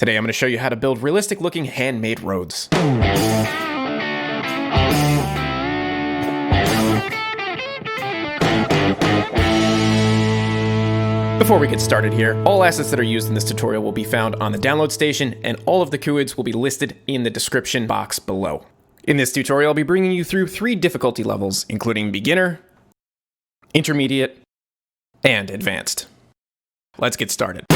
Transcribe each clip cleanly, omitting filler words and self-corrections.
Today I'm going to show you how to build realistic looking handmade roads. Before we get started here, all assets that are used in this tutorial will be found on the download station, and all of the kuids will be listed in the description box below. In this tutorial, I'll be bringing you through 3 difficulty levels, including beginner, intermediate, and advanced. Let's get started.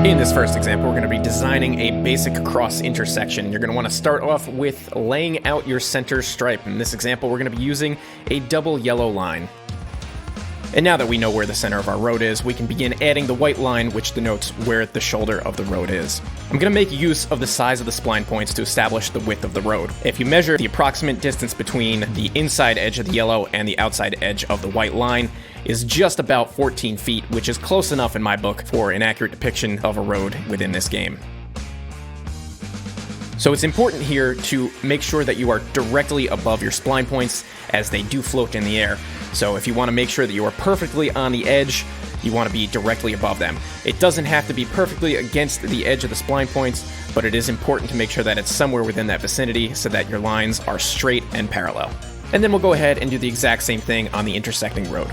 In this first example, we're going to be designing a basic cross intersection. You're going to want to start off with laying out your center stripe. In this example, we're going to be using a double yellow line. And now that we know where the center of our road is, we can begin adding the white line, which denotes where the shoulder of the road is. I'm going to make use of the size of the spline points to establish the width of the road. If you measure the approximate distance between the inside edge of the yellow and the outside edge of the white line is just about 14 feet, which is close enough in my book for an accurate depiction of a road within this game. So it's important here to make sure that you are directly above your spline points, as they do float in the air. So if you want to make sure that you are perfectly on the edge, you want to be directly above them. It doesn't have to be perfectly against the edge of the spline points, but it is important to make sure that it's somewhere within that vicinity so that your lines are straight and parallel. And then we'll go ahead and do the exact same thing on the intersecting road.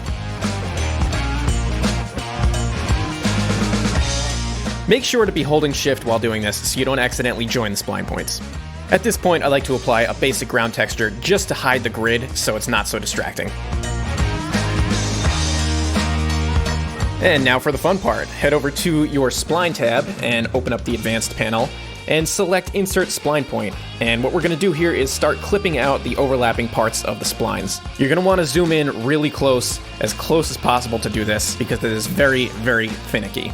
Make sure to be holding shift while doing this so you don't accidentally join the spline points. At this point, I like to apply a basic ground texture just to hide the grid so it's not so distracting. And now for the fun part. Head over to your Spline tab and open up the Advanced panel and select Insert Spline Point. And what we're going to do here is start clipping out the overlapping parts of the splines. You're going to want to zoom in really close as possible to do this because it is very, very finicky.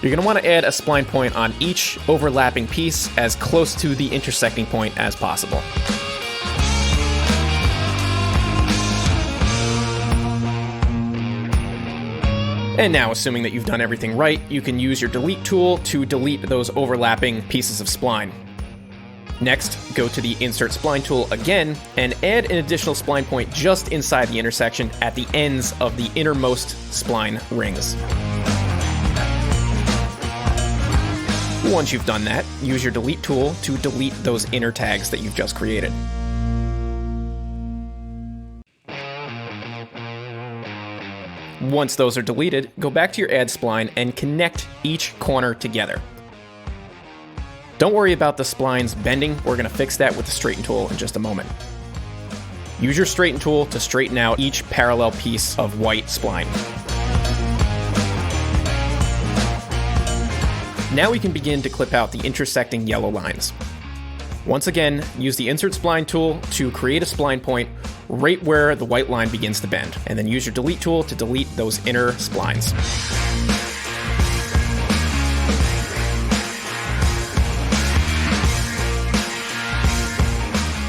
You're going to want to add a spline point on each overlapping piece as close to the intersecting point as possible. And now, assuming that you've done everything right, you can use your delete tool to delete those overlapping pieces of spline. Next, go to the Insert Spline tool again and add an additional spline point just inside the intersection at the ends of the innermost spline rings. Once you've done that, use your delete tool to delete those inner tags that you've just created. Once those are deleted, go back to your add spline and connect each corner together. Don't worry about the splines bending. We're going to fix that with the straighten tool in just a moment. Use your straighten tool to straighten out each parallel piece of white spline. Now we can begin to clip out the intersecting yellow lines. Once again, use the Insert Spline tool to create a spline point right where the white line begins to bend, and then use your delete tool to delete those inner splines.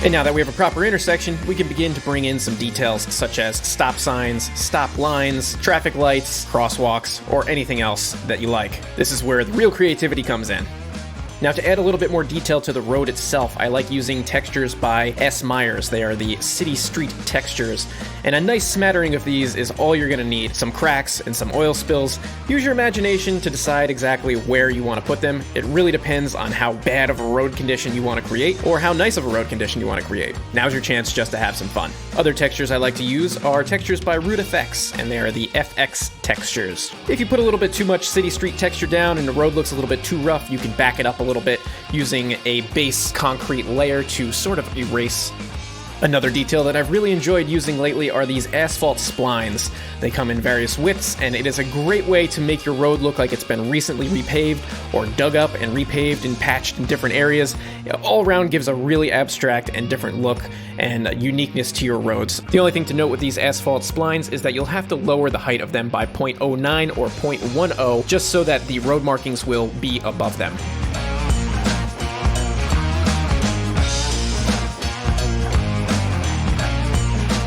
And now that we have a proper intersection, we can begin to bring in some details such as stop signs, stop lines, traffic lights, crosswalks, or anything else that you like. This is where the real creativity comes in. Now, to add a little bit more detail to the road itself, I like using textures by S. Myers. They are the city street textures, and a nice smattering of these is all you're going to need. Some cracks and some oil spills. Use your imagination to decide exactly where you want to put them. It really depends on how bad of a road condition you want to create, or how nice of a road condition you want to create. Now's your chance just to have some fun. Other textures I like to use are textures by Root FX, and they are the FX textures. If you put a little bit too much city street texture down and the road looks a little bit too rough, you can back it up a little bit using a base concrete layer to sort of erase. Another detail that I've really enjoyed using lately are these asphalt splines. They come in various widths, and it is a great way to make your road look like it's been recently repaved or dug up and repaved and patched in different areas. It all around gives a really abstract and different look and uniqueness to your roads. The only thing to note with these asphalt splines is that you'll have to lower the height of them by 0.09 or 0.10 just so that the road markings will be above them.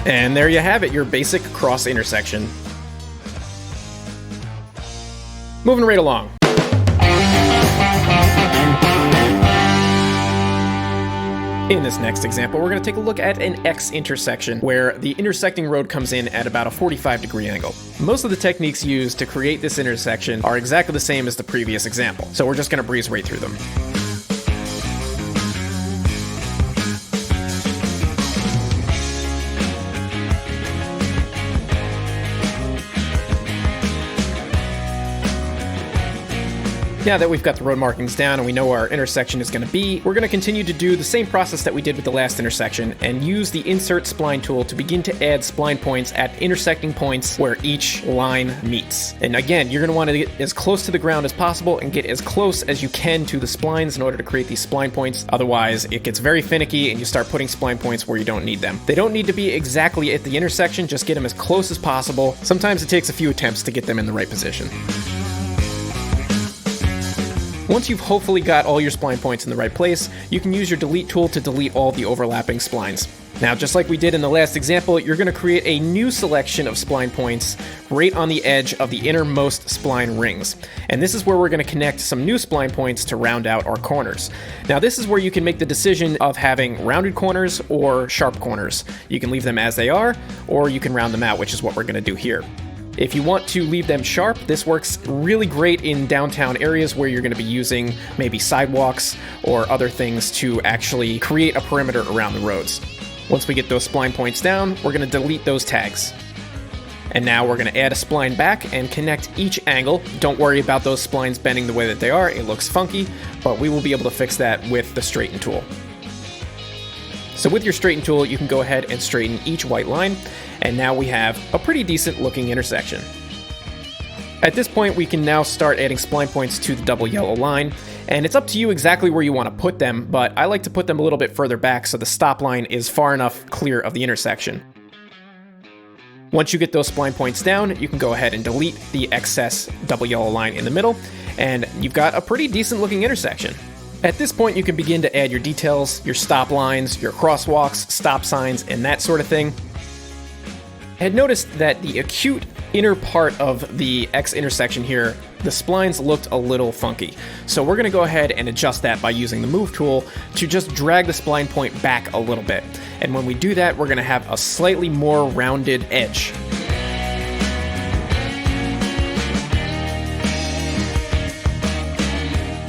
And there you have it, your basic cross intersection. Moving right along. In this next example, we're going to take a look at an X intersection where the intersecting road comes in at about a 45-degree angle. Most of the techniques used to create this intersection are exactly the same as the previous example, so we're just going to breeze right through them. Now that we've got the road markings down and we know where our intersection is going to be, we're going to continue to do the same process that we did with the last intersection and use the Insert Spline tool to begin to add spline points at intersecting points where each line meets. And again, you're going to want to get as close to the ground as possible and get as close as you can to the splines in order to create these spline points. Otherwise, it gets very finicky and you start putting spline points where you don't need them. They don't need to be exactly at the intersection, just get them as close as possible. Sometimes it takes a few attempts to get them in the right position. Once you've hopefully got all your spline points in the right place, you can use your delete tool to delete all the overlapping splines. Now, just like we did in the last example, you're going to create a new selection of spline points right on the edge of the innermost spline rings. And this is where we're going to connect some new spline points to round out our corners. Now, this is where you can make the decision of having rounded corners or sharp corners. You can leave them as they are, or you can round them out, which is what we're going to do here. If you want to leave them sharp, this works really great in downtown areas where you're going to be using maybe sidewalks or other things to actually create a perimeter around the roads. Once we get those spline points down, we're going to delete those tags. And now we're going to add a spline back and connect each angle. Don't worry about those splines bending the way that they are. It looks funky, but we will be able to fix that with the straighten tool. So with your straighten tool, you can go ahead and straighten each white line, and now we have a pretty decent looking intersection. At this point, we can now start adding spline points to the double yellow line, and it's up to you exactly where you want to put them, but I like to put them a little bit further back so the stop line is far enough clear of the intersection. Once you get those spline points down, you can go ahead and delete the excess double yellow line in the middle, and you've got a pretty decent looking intersection. At this point, you can begin to add your details, your stop lines, your crosswalks, stop signs, and that sort of thing. I had noticed that the acute inner part of the X intersection here, the splines looked a little funky. So we're going to go ahead and adjust that by using the move tool to just drag the spline point back a little bit. And when we do that, we're going to have a slightly more rounded edge.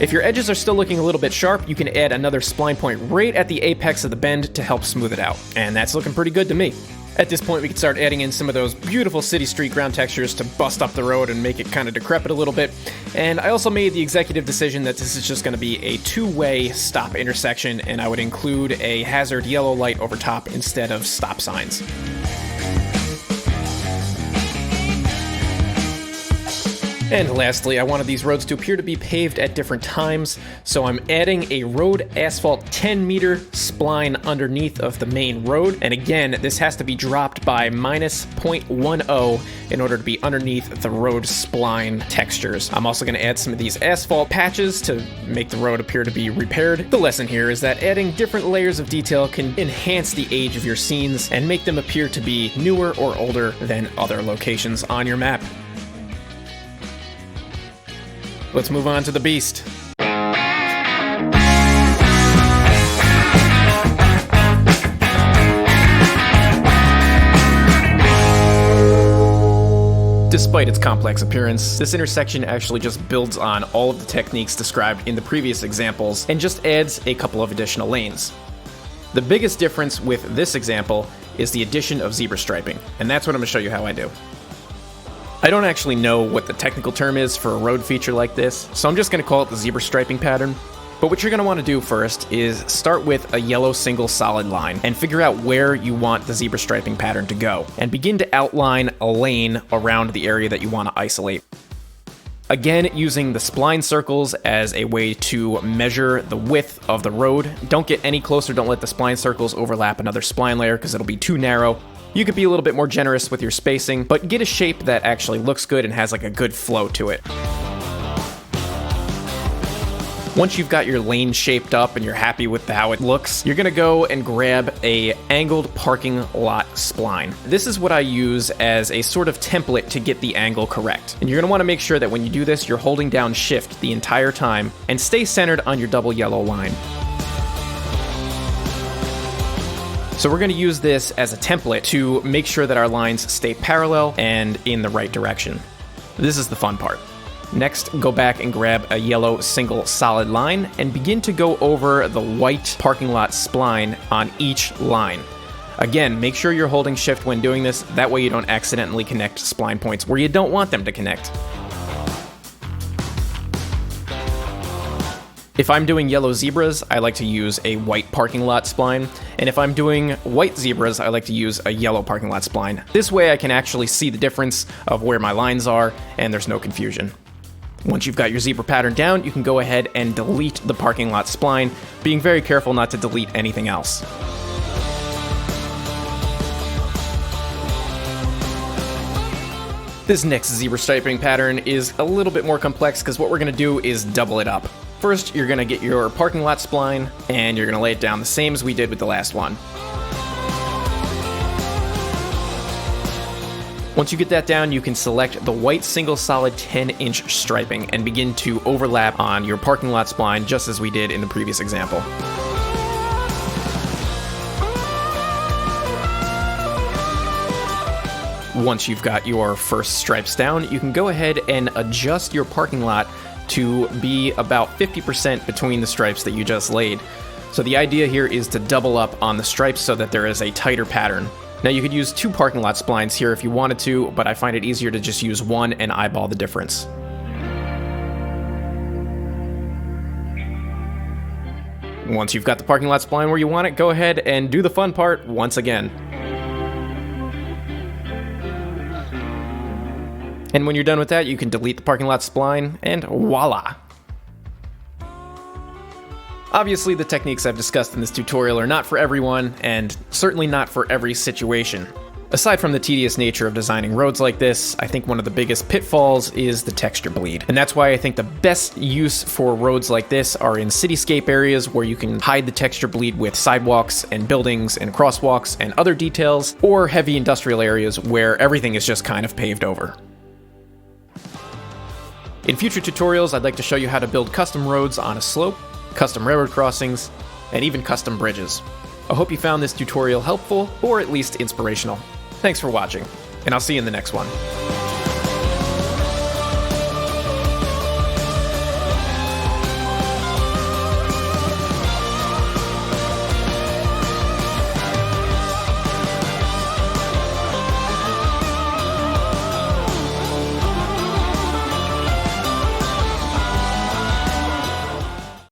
If your edges are still looking a little bit sharp, you can add another spline point right at the apex of the bend to help smooth it out. And that's looking pretty good to me. At this point, we can start adding in some of those beautiful city street ground textures to bust up the road and make it kind of decrepit a little bit. And I also made the executive decision that this is just going to be a two-way stop intersection, and I would include a hazard yellow light over top instead of stop signs. And lastly, I wanted these roads to appear to be paved at different times, so I'm adding a road asphalt 10-meter spline underneath of the main road. And again, this has to be dropped by minus 0.10 in order to be underneath the road spline textures. I'm also going to add some of these asphalt patches to make the road appear to be repaired. The lesson here is that adding different layers of detail can enhance the age of your scenes and make them appear to be newer or older than other locations on your map. Let's move on to the beast. Despite its complex appearance, this intersection actually just builds on all of the techniques described in the previous examples and just adds a couple of additional lanes. The biggest difference with this example is the addition of zebra striping, and that's what I'm going to show you how I do. I don't actually know what the technical term is for a road feature like this, so I'm just going to call it the zebra striping pattern. But what you're going to want to do first is start with a yellow single solid line and figure out where you want the zebra striping pattern to go, and begin to outline a lane around the area that you want to isolate. Again, using the spline circles as a way to measure the width of the road. Don't get any closer, don't let the spline circles overlap another spline layer because it'll be too narrow. You could be a little bit more generous with your spacing, but get a shape that actually looks good and has like a good flow to it. Once you've got your lane shaped up and you're happy with how it looks, you're gonna go and grab a angled parking lot spline. This is what I use as a sort of template to get the angle correct. And you're gonna wanna make sure that when you do this, you're holding down shift the entire time and stay centered on your double yellow line. So we're going to use this as a template to make sure that our lines stay parallel and in the right direction. This is the fun part. Next, go back and grab a yellow single solid line and begin to go over the white parking lot spline on each line. Again, make sure you're holding shift when doing this, that way you don't accidentally connect spline points where you don't want them to connect. If I'm doing yellow zebras, I like to use a white parking lot spline, and if I'm doing white zebras, I like to use a yellow parking lot spline. This way I can actually see the difference of where my lines are, and there's no confusion. Once you've got your zebra pattern down, you can go ahead and delete the parking lot spline, being very careful not to delete anything else. This next zebra striping pattern is a little bit more complex because what we're going to do is double it up. First, you're going to get your parking lot spline, and you're going to lay it down the same as we did with the last one. Once you get that down, you can select the white single solid 10-inch striping and begin to overlap on your parking lot spline just as we did in the previous example. Once you've got your first stripes down, you can go ahead and adjust your parking lot to be about 50% between the stripes that you just laid. So the idea here is to double up on the stripes so that there is a tighter pattern. Now you could use 2 parking lot splines here if you wanted to, but I find it easier to just use one and eyeball the difference. Once you've got the parking lot spline where you want it, go ahead and do the fun part once again. And when you're done with that, you can delete the parking lot spline, and voila! Obviously, the techniques I've discussed in this tutorial are not for everyone, and certainly not for every situation. Aside from the tedious nature of designing roads like this, I think one of the biggest pitfalls is the texture bleed. And that's why I think the best use for roads like this are in cityscape areas where you can hide the texture bleed with sidewalks and buildings and crosswalks and other details, or heavy industrial areas where everything is just kind of paved over. In future tutorials, I'd like to show you how to build custom roads on a slope, custom railroad crossings, and even custom bridges. I hope you found this tutorial helpful, or at least inspirational. Thanks for watching, and I'll see you in the next one.